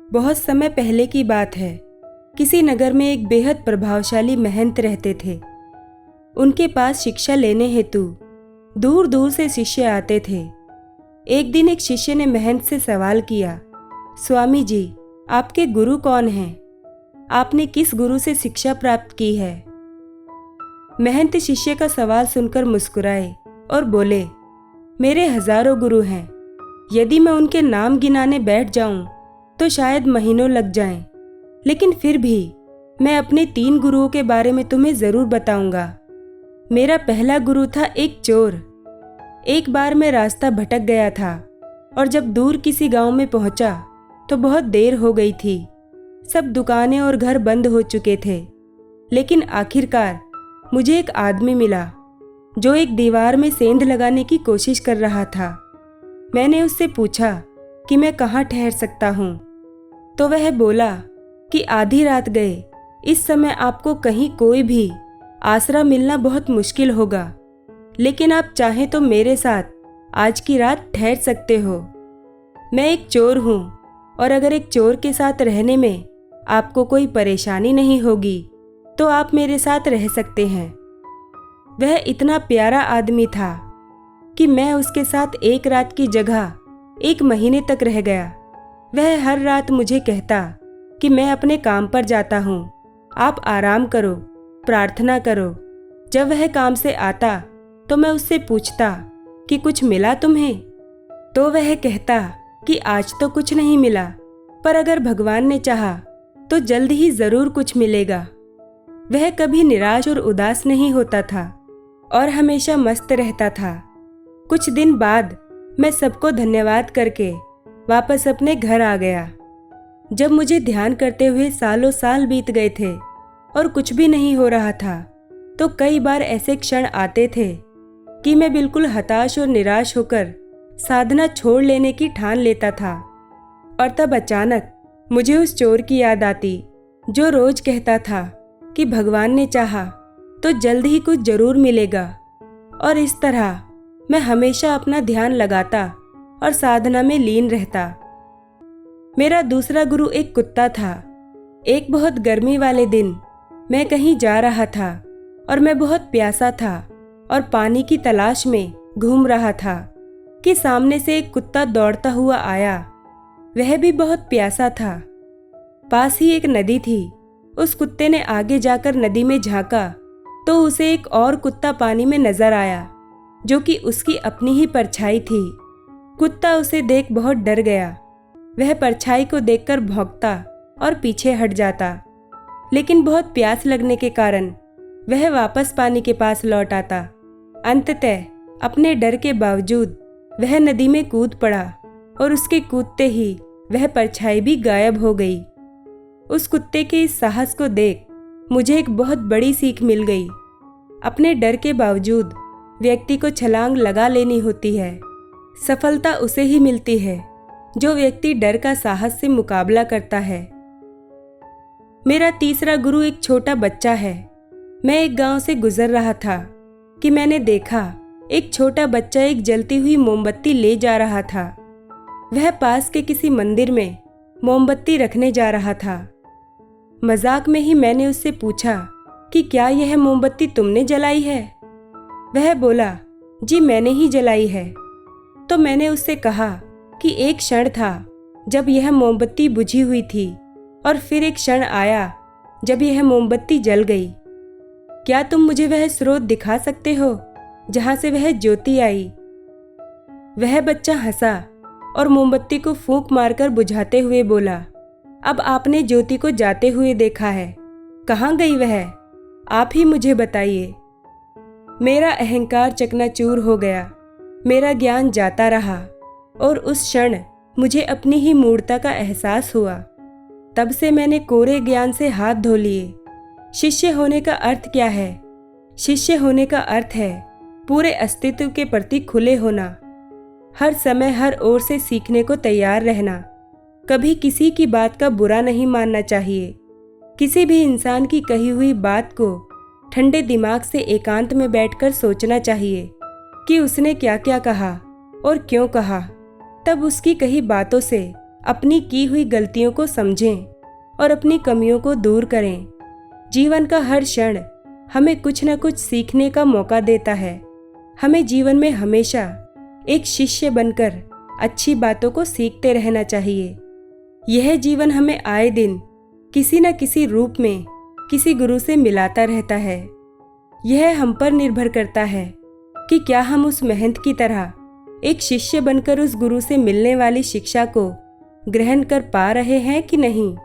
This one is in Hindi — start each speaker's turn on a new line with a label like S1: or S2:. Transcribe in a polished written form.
S1: बहुत समय पहले की बात है। किसी नगर में एक बेहद प्रभावशाली महंत रहते थे। उनके पास शिक्षा लेने हेतु दूर दूर से शिष्य आते थे। एक दिन एक शिष्य ने महंत से सवाल किया, स्वामी जी, आपके गुरु कौन हैं? आपने किस गुरु से शिक्षा प्राप्त की है? महंत शिष्य का सवाल सुनकर मुस्कुराए और बोले, मेरे हजारों गुरु हैं। यदि मैं उनके नाम गिनाने बैठ जाऊं तो शायद महीनों लग जाएं, लेकिन फिर भी मैं अपने 3 गुरुओं के बारे में तुम्हें जरूर बताऊंगा। मेरा पहला गुरु था एक चोर। एक बार मैं रास्ता भटक गया था और जब दूर किसी गांव में पहुंचा तो बहुत देर हो गई थी। सब दुकानें और घर बंद हो चुके थे, लेकिन आखिरकार मुझे एक आदमी मिला जो एक दीवार में सेंध लगाने की कोशिश कर रहा था। मैंने उससे पूछा कि मैं कहाँ ठहर सकता हूँ, तो वह बोला कि आधी रात गए इस समय आपको कहीं कोई भी आसरा मिलना बहुत मुश्किल होगा, लेकिन आप चाहें तो मेरे साथ आज की रात ठहर सकते हो। मैं एक चोर हूँ और अगर एक चोर के साथ रहने में आपको कोई परेशानी नहीं होगी तो आप मेरे साथ रह सकते हैं। वह इतना प्यारा आदमी था कि मैं उसके साथ एक रात की जगह 1 महीने तक रह गया। वह हर रात मुझे कहता कि मैं अपने काम पर जाता हूँ, आप आराम करो, प्रार्थना करो। जब वह काम से आता तो मैं उससे पूछता कि कुछ मिला तुम्हें? तो वह कहता कि आज तो कुछ नहीं मिला, पर अगर भगवान ने चाहा तो जल्द ही जरूर कुछ मिलेगा। वह कभी निराश और उदास नहीं होता था और हमेशा मस्त रहता था। कुछ दिन बाद मैं सबको धन्यवाद करके वापस अपने घर आ गया। जब मुझे ध्यान करते हुए सालों साल बीत गए थे और कुछ भी नहीं हो रहा था, तो कई बार ऐसे क्षण आते थे कि मैं बिल्कुल हताश और निराश होकर साधना छोड़ लेने की ठान लेता था। और तब अचानक मुझे उस चोर की याद आती जो रोज कहता था कि भगवान ने चाहा तो जल्द ही कुछ जरूर मिलेगा। और इस तरह मैं हमेशा अपना ध्यान लगाता और साधना में लीन रहता। मेरा दूसरा गुरु एक कुत्ता था। एक बहुत गर्मी वाले दिन मैं कहीं जा रहा था और मैं बहुत प्यासा था और पानी की तलाश में घूम रहा था कि सामने से एक कुत्ता दौड़ता हुआ आया। वह भी बहुत प्यासा था। पास ही एक नदी थी। उस कुत्ते ने आगे जाकर नदी में झांका तो उसे एक और कुत्ता पानी में नजर आया जो कि उसकी अपनी ही परछाई थी। कुत्ता उसे देख बहुत डर गया। वह परछाई को देखकर भौंकता और पीछे हट जाता, लेकिन बहुत प्यास लगने के कारण वह वापस पानी के पास लौट आता। अंततः अपने डर के बावजूद वह नदी में कूद पड़ा और उसके कूदते ही वह परछाई भी गायब हो गई। उस कुत्ते के इस साहस को देख मुझे एक बहुत बड़ी सीख मिल गई। अपने डर के बावजूद व्यक्ति को छलांग लगा लेनी होती है। सफलता उसे ही मिलती है जो व्यक्ति डर का साहस से मुकाबला करता है। मेरा तीसरा गुरु एक छोटा बच्चा है। मैं एक गांव से गुजर रहा था कि मैंने देखा एक छोटा बच्चा एक जलती हुई मोमबत्ती ले जा रहा था। वह पास के किसी मंदिर में मोमबत्ती रखने जा रहा था। मजाक में ही मैंने उससे पूछा कि क्या यह मोमबत्ती तुमने जलाई है? वह बोला, जी मैंने ही जलाई है। तो मैंने उससे कहा कि एक क्षण था जब यह मोमबत्ती बुझी हुई थी और फिर एक क्षण आया जब यह मोमबत्ती जल गई। क्या तुम मुझे वह स्रोत दिखा सकते हो जहां से वह ज्योति आई? वह बच्चा हंसा और मोमबत्ती को फूंक मारकर बुझाते हुए बोला, अब आपने ज्योति को जाते हुए देखा है, कहाँ गई वह? आप ही मुझे बताइए। मेरा अहंकार चकनाचूर हो गया। मेरा ज्ञान जाता रहा और उस क्षण मुझे अपनी ही मूर्खता का एहसास हुआ। तब से मैंने कोरे ज्ञान से हाथ धो लिए। शिष्य होने का अर्थ क्या है? शिष्य होने का अर्थ है पूरे अस्तित्व के प्रति खुले होना, हर समय हर ओर से सीखने को तैयार रहना, कभी किसी की बात का बुरा नहीं मानना चाहिए। किसी भी इंसान की कही हुई बात को ठंडे दिमाग से एकांत में बैठकर सोचना चाहिए कि उसने क्या क्या कहा और क्यों कहा। तब उसकी कही बातों से अपनी की हुई गलतियों को समझें और अपनी कमियों को दूर करें। जीवन का हर क्षण हमें कुछ न कुछ सीखने का मौका देता है। हमें जीवन में हमेशा एक शिष्य बनकर अच्छी बातों को सीखते रहना चाहिए। यह जीवन हमें आए दिन किसी न किसी रूप में किसी गुरु से मिलाता रहता है। यह हम पर निर्भर करता है कि क्या हम उस महंत की तरह एक शिष्य बनकर उस गुरु से मिलने वाली शिक्षा को ग्रहण कर पा रहे हैं कि नहीं।